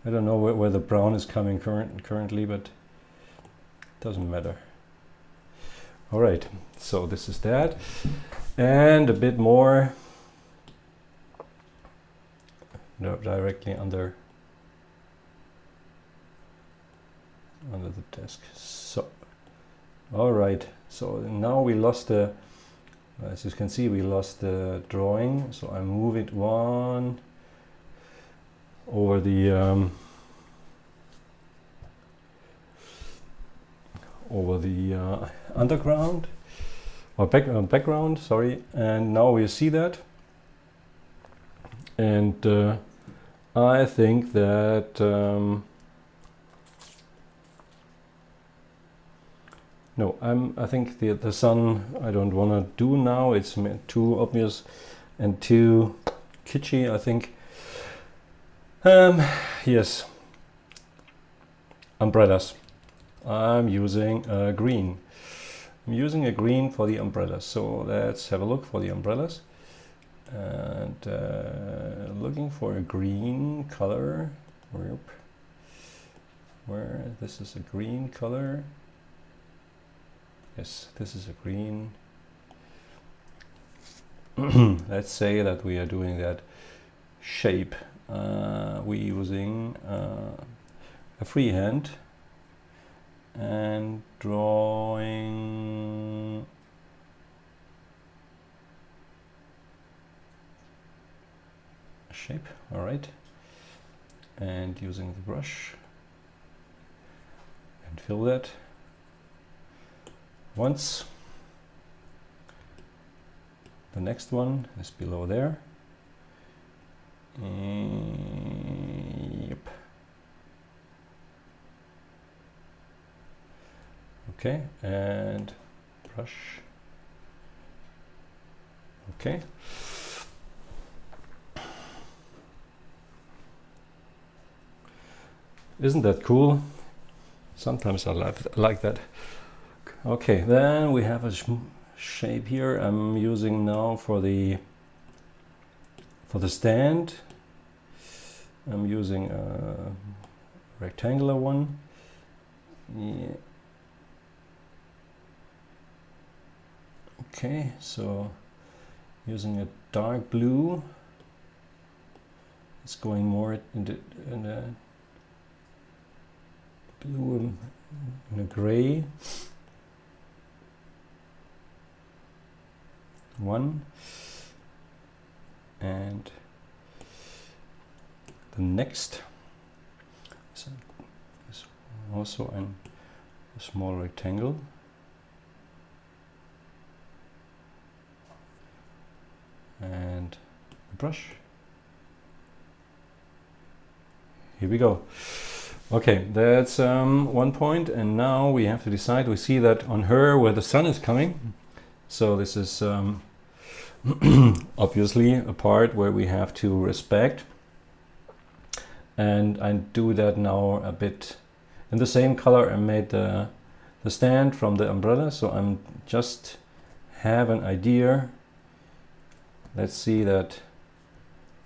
A: I don't know where the brown is coming currently, but it doesn't matter. All right, so this is that, and a bit more directly under the desk. So, all right. So now we lost the. As you can see, we lost the drawing. So I move it one over the underground or background, sorry, and now we see that, and I think that no, I think the sun I don't want to do now. It's too obvious and too kitschy, I think. Yes, umbrellas. I'm using a green. I'm using a green for the umbrellas. So let's have a look for the umbrellas. And looking for a green color. Where this is a green color. Yes, this is a green. Let's say that we are doing that shape. We're using a freehand and drawing a shape. All right, and using the brush and fill that once. The next one is below there. Yep. Okay, and brush. Okay. Isn't that cool? Sometimes I like that. Okay, then we have a shape here. I'm using now for the stand. I'm using a rectangular one. Yeah. Okay, so using a dark blue. It's going more in the blue and a gray. One, and the next is also a small rectangle, and a brush. Here we go. Okay, that's one point, and now we have to decide. We see that on her where the sun is coming. So this is obviously a part where we have to respect, and I do that now a bit in the same color I made the stand from the umbrella, so I'm just have an idea. Let's see that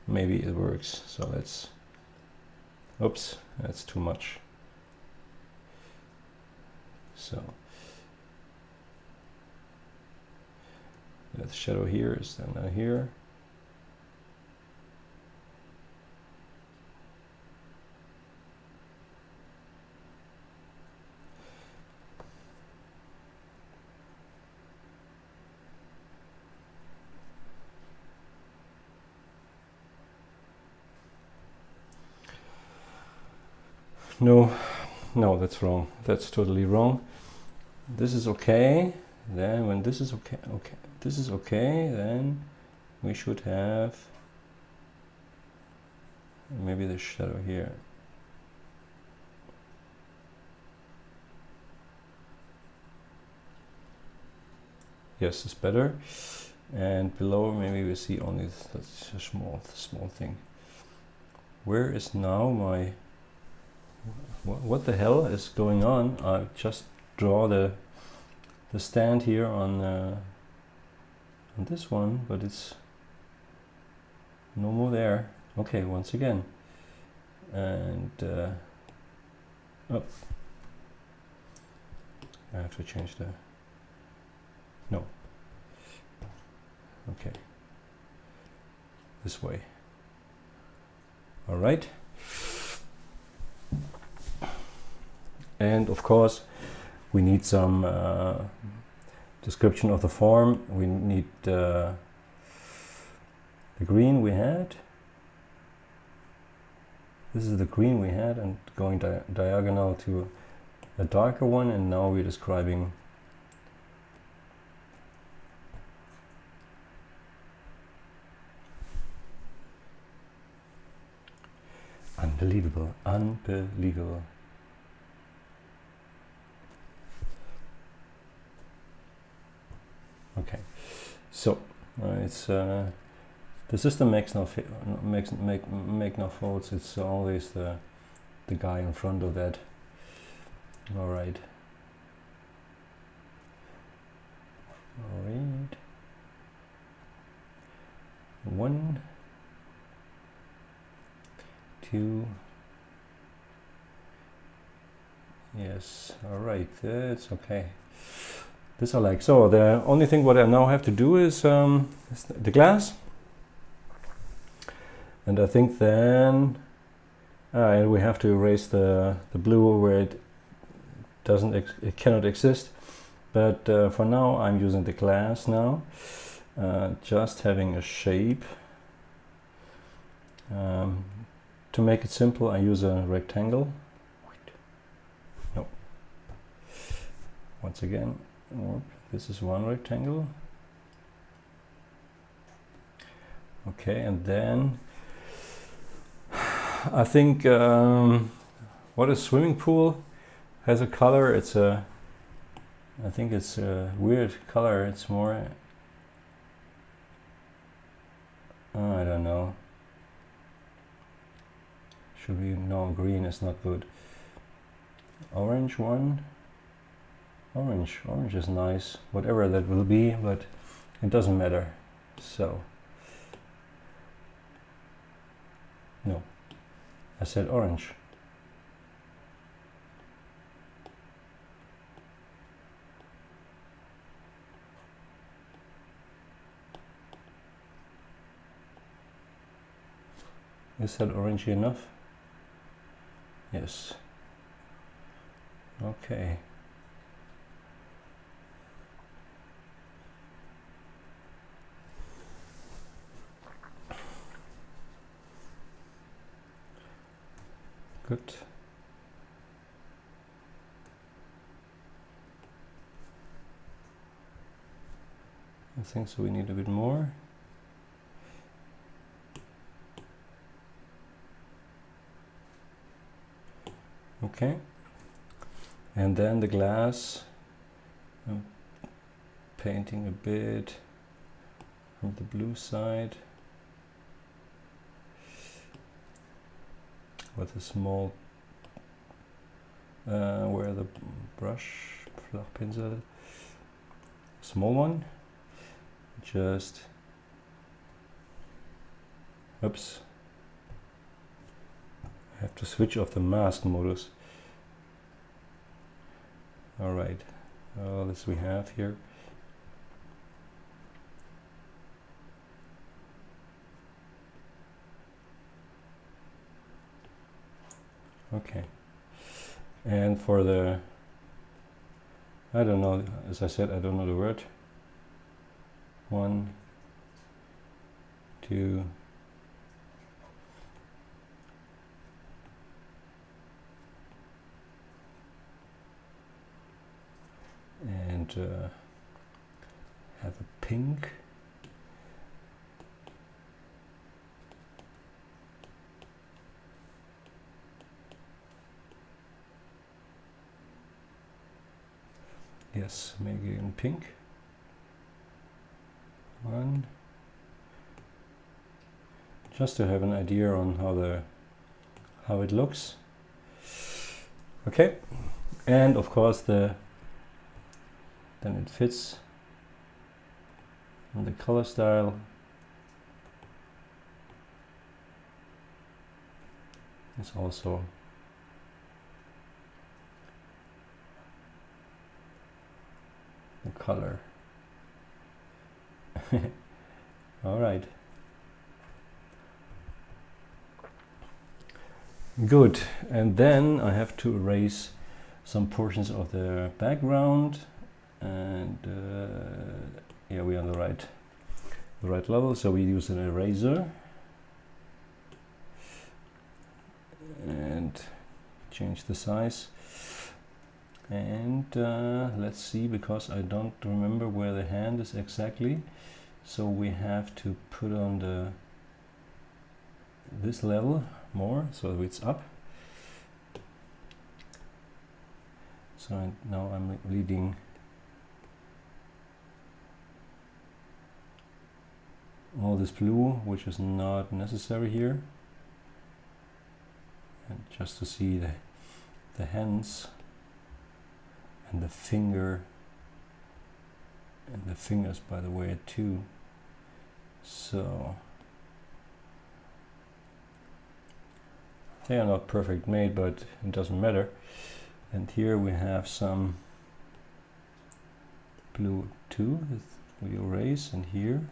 A: maybe it works. So let's, oops, that's too much. So the shadow here is then here. No, that's wrong. That's totally wrong. This is okay. Then when this is okay, this is okay, then we should have maybe the shadow here. Yes, it's better. And below maybe we see only such a small thing. Where is now my, what the hell is going on? I just draw the stand here on this one, but it's no more there. Okay, once again, and oh, I have to change the, no, okay, this way. All right. And of course, we need some description of the form. We need the green we had. This is the green we had, and going diagonal to a darker one, and now we're describing unbelievable, unbelievable. Okay, so it's the system makes no make no faults. It's always the guy in front of that. All right. All right. 1, 2. Yes. All right. That's okay. This I like. So the only thing what I now have to do is the glass, and I think then and we have to erase the blue where it doesn't it cannot exist. But for now I'm using the glass now, just having a shape. To make it simple, I use a rectangle. No. Once again. This is one rectangle. Okay, and then I think what a swimming pool has a color. It's a, I think it's a weird color. It's more, I don't know. Should we? No, green is not good. Orange one. Orange is nice, whatever that will be, but it doesn't matter. So, no, I said orange. Is that orangey enough? Yes. Okay. Good. I think so. We need a bit more. Okay. And then the glass. I'm painting a bit from the blue side with a small where the brush Flachpinsel, small one, just oops, I have to switch off the mask modus. Alright, all this we have here. Okay, and for the, I don't know, as I said, I don't know the word. 1, 2, and have a pink. Yes, make it in pink. 1, just to have an idea on how it looks. Okay, and of course then it fits on the color style. It's also the color. All right. Good. And then I have to erase some portions of the background, and yeah, we're on the right level. So we use an eraser and change the size. And let's see, because I don't remember where the hand is exactly, so we have to put on this level more, so it's up. So now I'm leading all this blue, which is not necessary here, and just to see the hands and the finger, and the fingers, by the way, too. So they are not perfect made, but it doesn't matter. And here we have some blue too, we erase, and here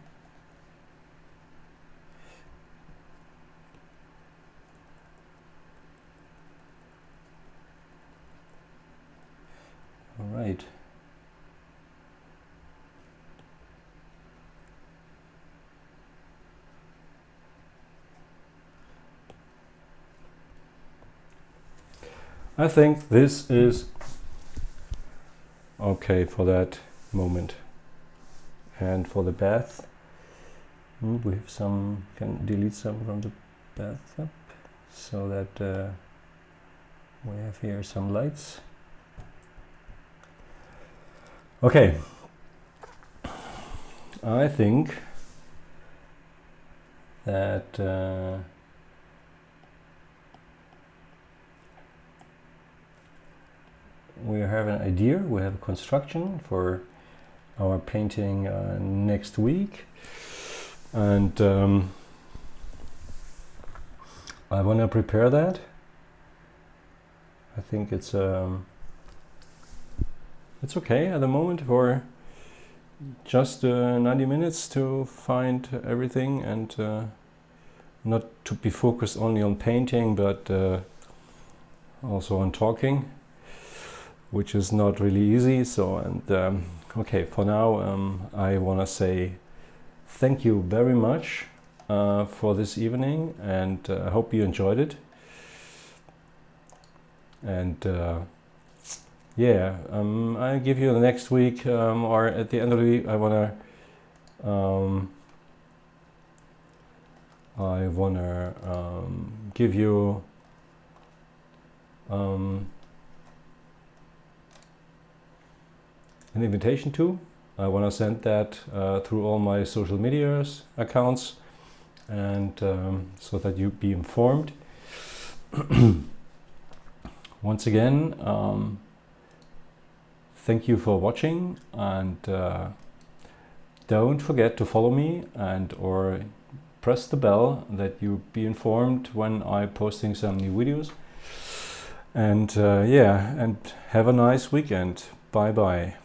A: all right. I think this is okay for that moment. And for the bath, we have some, can delete some from the bathtub, so that we have here some lights. Okay, I think that we have an idea, we have a construction for our painting next week, and I want to prepare that. I think it's okay at the moment for just 90 minutes to find everything, and not to be focused only on painting, but also on talking, which is not really easy. So, and okay, for now I want to say thank you very much for this evening, and I hope you enjoyed it. And yeah, I'll give you the next week, or at the end of the week, I wanna give you an invitation to I want to send that through all my social media accounts, and so that you be informed. Once again, thank you for watching, and don't forget to follow me and or press the bell that you be informed when I'm posting some new videos. And yeah, and have a nice weekend. Bye bye.